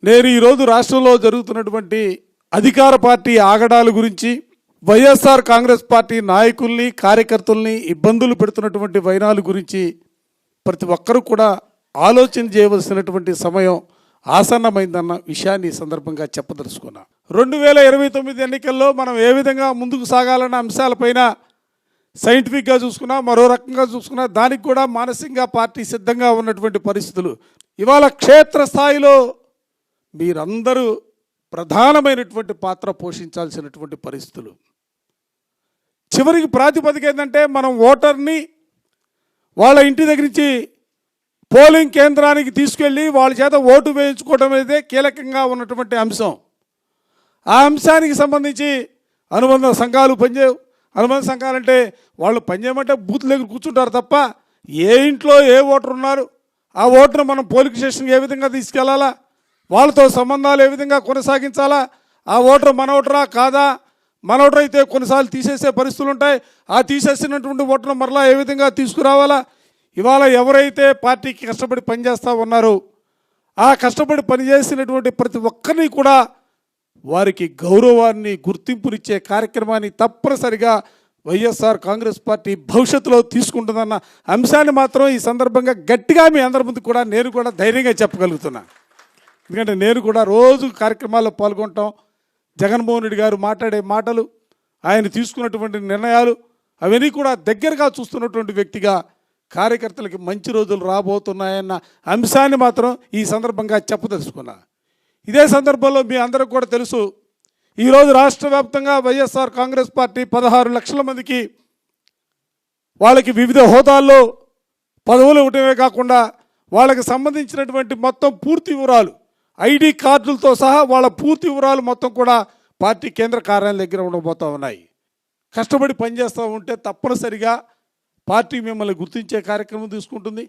నేను ఈరోజు రాష్ట్రంలో జరుగుతున్నటువంటి అధికార పార్టీ ఆగడాల గురించి, వైఎస్ఆర్ కాంగ్రెస్ పార్టీ నాయకుల్ని కార్యకర్తల్ని ఇబ్బందులు పెడుతున్నటువంటి వైనాల గురించి ప్రతి ఒక్కరూ కూడా ఆలోచన చేయవలసినటువంటి సమయం ఆసన్నమైందన్న విషయాన్ని ఈ సందర్భంగా చెప్పదలుచుకున్నా. 2029 ఎన్నికల్లో మనం ఏ విధంగా ముందుకు సాగాలన్న అంశాలపైన సైంటిఫిక్గా చూసుకున్నా, మరో రకంగా చూసుకున్నా, దానికి కూడా మానసికంగా పార్టీ సిద్ధంగా ఉన్నటువంటి పరిస్థితులు. ఇవాళ క్షేత్రస్థాయిలో మీరందరూ ప్రధానమైనటువంటి పాత్ర పోషించాల్సినటువంటి పరిస్థితులు. చివరికి ప్రాతిపదిక ఏంటంటే, మనం ఓటర్ని వాళ్ళ ఇంటి దగ్గర నుంచి పోలింగ్ కేంద్రానికి తీసుకెళ్ళి వాళ్ళ చేత ఓటు వేయించుకోవడం అనేది కీలకంగా ఉన్నటువంటి అంశం. ఆ అంశానికి సంబంధించి అనుబంధ సంఘాలు పనిచేయవు. అనుబంధ సంఘాలంటే వాళ్ళు పనిచేయమంటే బూత్ దగ్గర కూర్చుంటారు తప్ప, ఏ ఇంట్లో ఏ ఓటర్ ఉన్నారు, ఆ ఓటును మనం పోలింగ్ స్టేషన్కి ఏ విధంగా తీసుకెళ్లాలా, వాళ్ళతో సంబంధాలు ఏ విధంగా కొనసాగించాలా, ఆ ఓటర్ మన ఓటరా కాదా, మన ఓటర్ అయితే కొన్నిసార్లు తీసేసే పరిస్థితులు ఉంటాయి, ఆ తీసేసినటువంటి ఓటర్ను మరలా ఏ విధంగా తీసుకురావాలా. ఇవాళ ఎవరైతే పార్టీకి కష్టపడి పనిచేస్తూ ఉన్నారో ఆ కష్టపడి పనిచేసినటువంటి ప్రతి ఒక్కరిని కూడా వారికి గౌరవాన్ని, గుర్తింపునిచ్చే కార్యక్రమాన్ని తప్పనిసరిగా వైఎస్ఆర్ కాంగ్రెస్ పార్టీ భవిష్యత్తులో తీసుకుంటుందన్న అంశాన్ని మాత్రం ఈ సందర్భంగా గట్టిగా మీ అందరి ముందు కూడా నేను కూడా ధైర్యంగా చెప్పగలుగుతున్నా. ఎందుకంటే నేను కూడా రోజు కార్యక్రమాల్లో పాల్గొంటాం. జగన్మోహన్ రెడ్డి గారు మాట్లాడే మాటలు, ఆయన తీసుకున్నటువంటి నిర్ణయాలు అవన్నీ కూడా దగ్గరగా చూస్తున్నటువంటి వ్యక్తిగా కార్యకర్తలకి మంచి రోజులు రాబోతున్నాయన్న అంశాన్ని మాత్రం ఈ సందర్భంగా చెప్పదలుచుకున్నా. ఇదే సందర్భంలో మీ అందరికి కూడా తెలుసు, ఈరోజు రాష్ట్ర వ్యాప్తంగా వైఎస్ఆర్ కాంగ్రెస్ పార్టీ 16 లక్షల మందికి వాళ్ళకి వివిధ హోదాల్లో పదవులు ఇవ్వటమే కాకుండా వాళ్ళకి సంబంధించినటువంటి మొత్తం పూర్తి వివరాలు, ఐడి కార్డులతో సహా వాళ్ళ పూర్తి వివరాలు మొత్తం కూడా పార్టీ కేంద్ర కార్యాలయం దగ్గర ఉండబోతూ ఉన్నాయి. కష్టపడి పనిచేస్తూ ఉంటే తప్పనిసరిగా పార్టీ మిమ్మల్ని గుర్తించే కార్యక్రమం తీసుకుంటుంది.